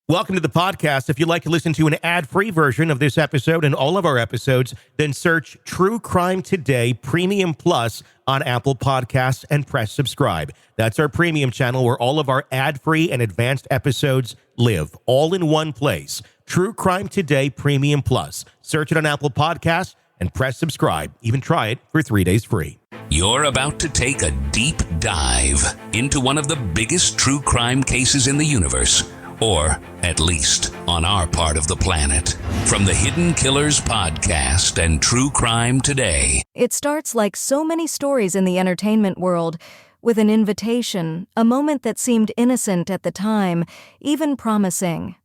Welcome to the podcast. If you'd like to listen to an ad-free version of this episode and all of our episodes, then search True Crime Today Premium Plus on Apple Podcasts and press subscribe. That's our premium channel where all of our ad-free and advanced episodes live, all in one place. True Crime Today Premium Plus. Search it on Apple Podcasts and press subscribe. Even try it for 3 days free. You're about to take a deep dive into one of the biggest true crime cases in the universe. Or, at least, on our part of the planet. From the Hidden Killers podcast and True Crime Today. It starts like so many stories in the entertainment world, with an invitation, a moment that seemed innocent at the time, even promising.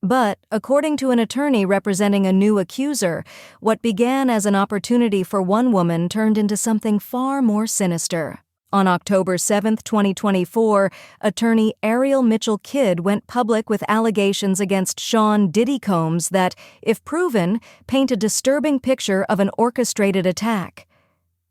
But, according to an attorney representing a new accuser, what began as an opportunity for one woman turned into something far more sinister. On October 7, 2024, attorney Ariel Mitchell-Kidd went public with allegations against Sean Diddy Combs that, if proven, paint a disturbing picture of an orchestrated attack.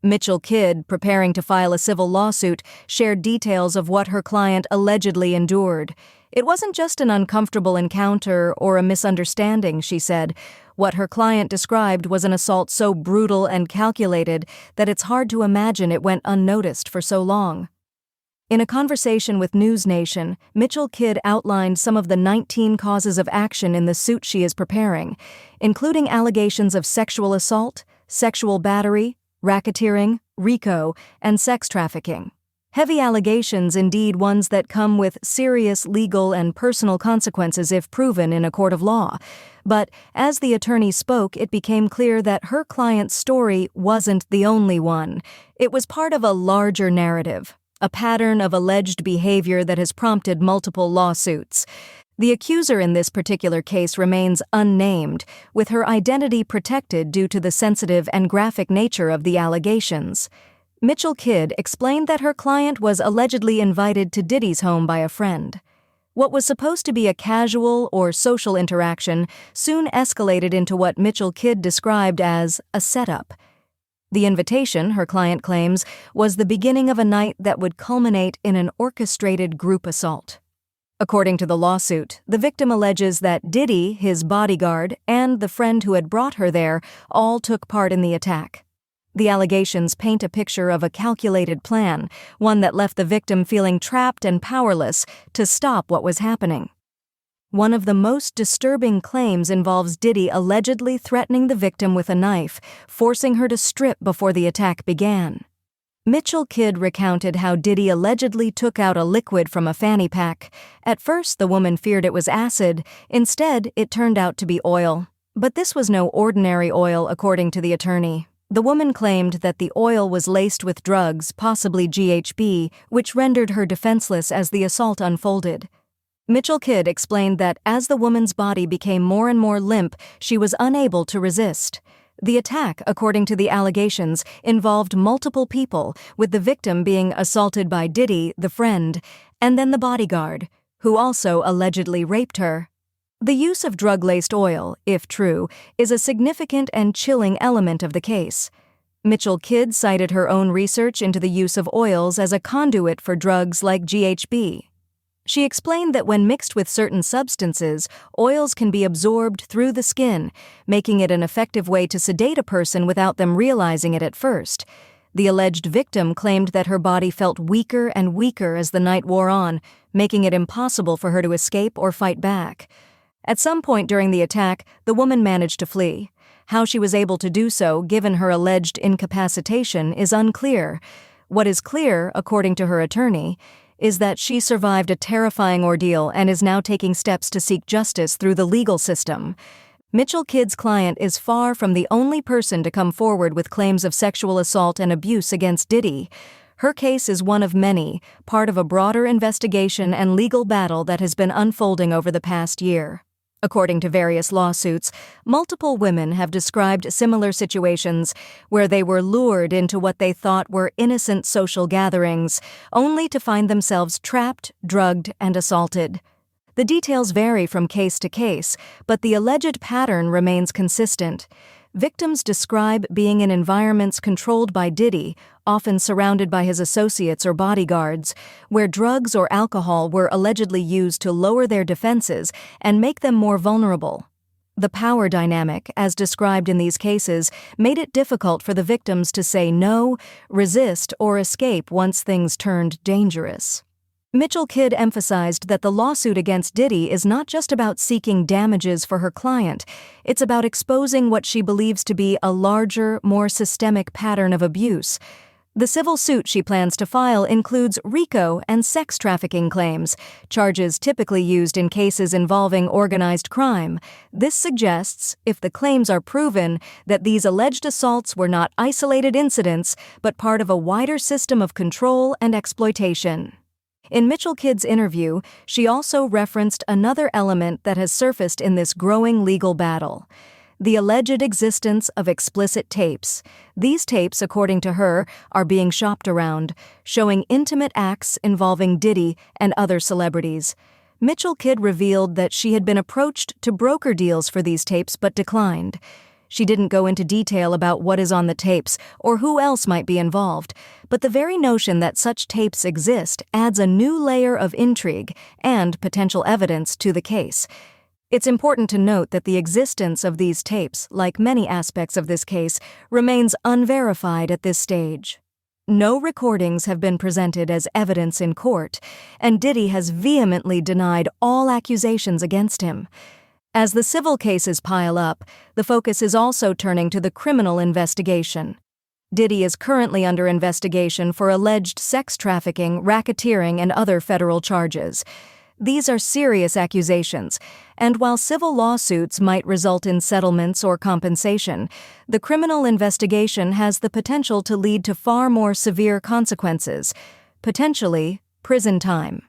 Mitchell-Kidd, preparing to file a civil lawsuit, shared details of what her client allegedly endured. It wasn't just an uncomfortable encounter or a misunderstanding, she said. What her client described was an assault so brutal and calculated that it's hard to imagine it went unnoticed for so long. In a conversation with News Nation, Mitchell-Kidd outlined some of the 19 causes of action in the suit she is preparing, including allegations of sexual assault, sexual battery, racketeering, RICO, and sex trafficking. Heavy allegations, indeed ones that come with serious legal and personal consequences if proven in a court of law. But as the attorney spoke, it became clear that her client's story wasn't the only one. It was part of a larger narrative, a pattern of alleged behavior that has prompted multiple lawsuits. The accuser in this particular case remains unnamed, with her identity protected due to the sensitive and graphic nature of the allegations. Mitchell-Kidd explained that her client was allegedly invited to Diddy's home by a friend. What was supposed to be a casual or social interaction soon escalated into what Mitchell-Kidd described as a setup. The invitation, her client claims, was the beginning of a night that would culminate in an orchestrated group assault. According to the lawsuit, the victim alleges that Diddy, his bodyguard, and the friend who had brought her there all took part in the attack. The allegations paint a picture of a calculated plan, one that left the victim feeling trapped and powerless to stop what was happening. One of the most disturbing claims involves Diddy allegedly threatening the victim with a knife, forcing her to strip before the attack began. Mitchell-Kidd recounted how Diddy allegedly took out a liquid from a fanny pack. At first, the woman feared it was acid. Instead, it turned out to be oil. But this was no ordinary oil, according to the attorney. The woman claimed that the oil was laced with drugs, possibly GHB, which rendered her defenseless as the assault unfolded. Mitchell-Kidd explained that as the woman's body became more and more limp, she was unable to resist. The attack, according to the allegations, involved multiple people, with the victim being assaulted by Diddy, the friend, and then the bodyguard, who also allegedly raped her. The use of drug-laced oil, if true, is a significant and chilling element of the case. Mitchell-Kidd cited her own research into the use of oils as a conduit for drugs like GHB. She explained that when mixed with certain substances, oils can be absorbed through the skin, making it an effective way to sedate a person without them realizing it at first. The alleged victim claimed that her body felt weaker and weaker as the night wore on, making it impossible for her to escape or fight back. At some point during the attack, the woman managed to flee. How she was able to do so, given her alleged incapacitation, is unclear. What is clear, according to her attorney, is that she survived a terrifying ordeal and is now taking steps to seek justice through the legal system. Mitchell-Kidd's client is far from the only person to come forward with claims of sexual assault and abuse against Diddy. Her case is one of many, part of a broader investigation and legal battle that has been unfolding over the past year. According to various lawsuits, multiple women have described similar situations where they were lured into what they thought were innocent social gatherings, only to find themselves trapped, drugged, and assaulted. The details vary from case to case, but the alleged pattern remains consistent. Victims describe being in environments controlled by Diddy, often surrounded by his associates or bodyguards, where drugs or alcohol were allegedly used to lower their defenses and make them more vulnerable. The power dynamic, as described in these cases, made it difficult for the victims to say no, resist, or escape once things turned dangerous. Mitchell-Kidd emphasized that the lawsuit against Diddy is not just about seeking damages for her client, it's about exposing what she believes to be a larger, more systemic pattern of abuse. The civil suit she plans to file includes RICO and sex trafficking claims, charges typically used in cases involving organized crime. This suggests, if the claims are proven, that these alleged assaults were not isolated incidents, but part of a wider system of control and exploitation. In Mitchell-Kidd's interview, she also referenced another element that has surfaced in this growing legal battle: the alleged existence of explicit tapes. These tapes, according to her, are being shopped around, showing intimate acts involving Diddy and other celebrities. Mitchell-Kidd revealed that she had been approached to broker deals for these tapes but declined. She didn't go into detail about what is on the tapes or who else might be involved, but the very notion that such tapes exist adds a new layer of intrigue and potential evidence to the case. It's important to note that the existence of these tapes, like many aspects of this case, remains unverified at this stage. No recordings have been presented as evidence in court, and Diddy has vehemently denied all accusations against him. As the civil cases pile up, the focus is also turning to the criminal investigation. Diddy is currently under investigation for alleged sex trafficking, racketeering, and other federal charges. These are serious accusations, and while civil lawsuits might result in settlements or compensation, the criminal investigation has the potential to lead to far more severe consequences, potentially prison time.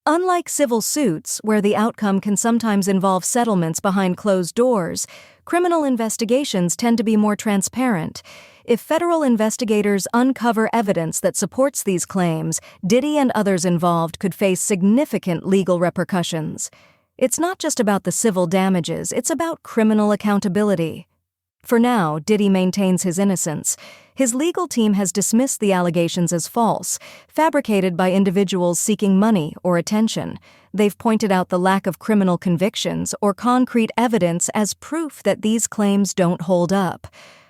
Unlike civil suits, where the outcome can sometimes involve settlements behind closed doors, criminal investigations tend to be more transparent. If federal investigators uncover evidence that supports these claims, Diddy and others involved could face significant legal repercussions. It's not just about the civil damages, it's about criminal accountability. For now, Diddy maintains his innocence. His legal team has dismissed the allegations as false, fabricated by individuals seeking money or attention. They've pointed out the lack of criminal convictions or concrete evidence as proof that these claims don't hold up.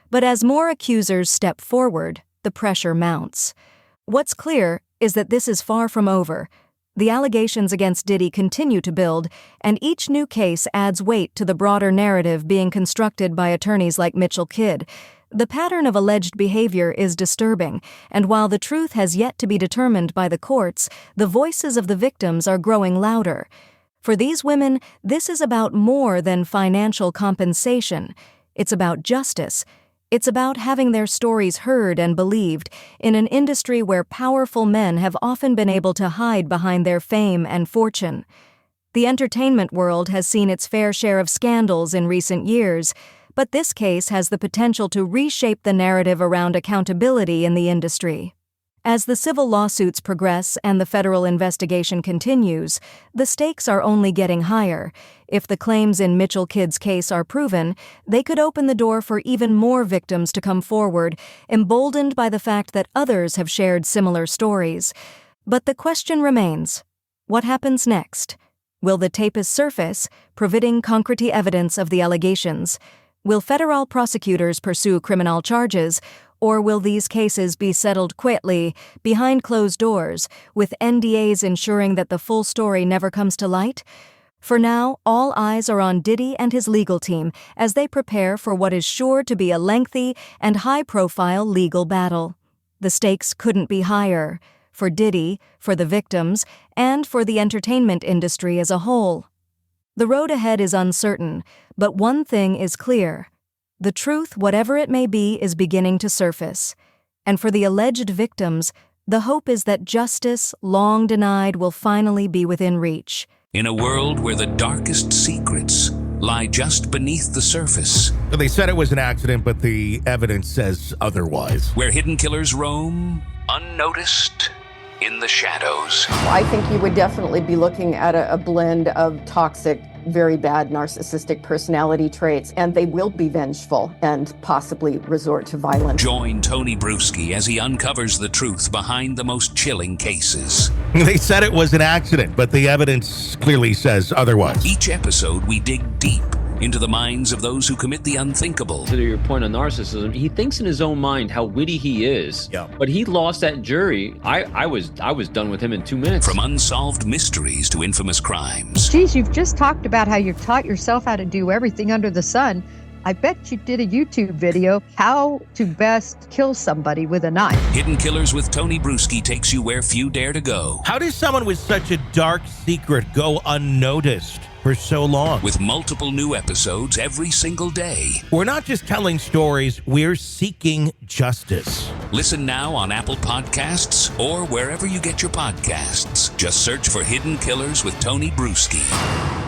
But as more accusers step forward, the pressure mounts. What's clear is that this is far from over. The allegations against Diddy continue to build, and each new case adds weight to the broader narrative being constructed by attorneys like Mitchell-Kidd. The pattern of alleged behavior is disturbing, and while the truth has yet to be determined by the courts, the voices of the victims are growing louder. For these women, this is about more than financial compensation. It's about justice. It's about having their stories heard and believed in an industry where powerful men have often been able to hide behind their fame and fortune. The entertainment world has seen its fair share of scandals in recent years, but this case has the potential to reshape the narrative around accountability in the industry. As the civil lawsuits progress and the federal investigation continues, the stakes are only getting higher. If the claims in Mitchell-Kidd's case are proven, they could open the door for even more victims to come forward, emboldened by the fact that others have shared similar stories. But the question remains: what happens next? Will the tapes surface, providing concrete evidence of the allegations? Will federal prosecutors pursue criminal charges, or will these cases be settled quietly, behind closed doors, with NDAs ensuring that the full story never comes to light? For now, all eyes are on Diddy and his legal team as they prepare for what is sure to be a lengthy and high-profile legal battle. The stakes couldn't be higher, for Diddy, for the victims, and for the entertainment industry as a whole. The road ahead is uncertain, but one thing is clear. The truth, whatever it may be, is beginning to surface. And for the alleged victims, the hope is that justice, long denied, will finally be within reach. In a world where the darkest secrets lie just beneath the surface, They said it was an accident, but the evidence says otherwise. where hidden killers roam unnoticed in the shadows. I think you would definitely be looking at a blend of toxic very bad narcissistic personality traits, and they will be vengeful and possibly resort to violence. Join Tony Bruschi as he uncovers the truth behind the most chilling cases. They said it was an accident, but the evidence clearly says otherwise. Each episode, we dig deep into the minds of those who commit the unthinkable. To your point on narcissism, he thinks in his own mind how witty he is. Yeah. But he lost that jury. I was done with him in 2 minutes. From unsolved mysteries to infamous crimes. Geez, you've just talked about how you've taught yourself how to do everything under the sun. I bet you did a YouTube video, how to best kill somebody with a knife. Hidden Killers with Tony Bruschi takes you where few dare to go. How does someone with such a dark secret go unnoticed for so long? With multiple new episodes every single day. We're not just telling stories, we're seeking justice. Listen now on Apple Podcasts or wherever you get your podcasts. Just search for Hidden Killers with Tony Bruschi.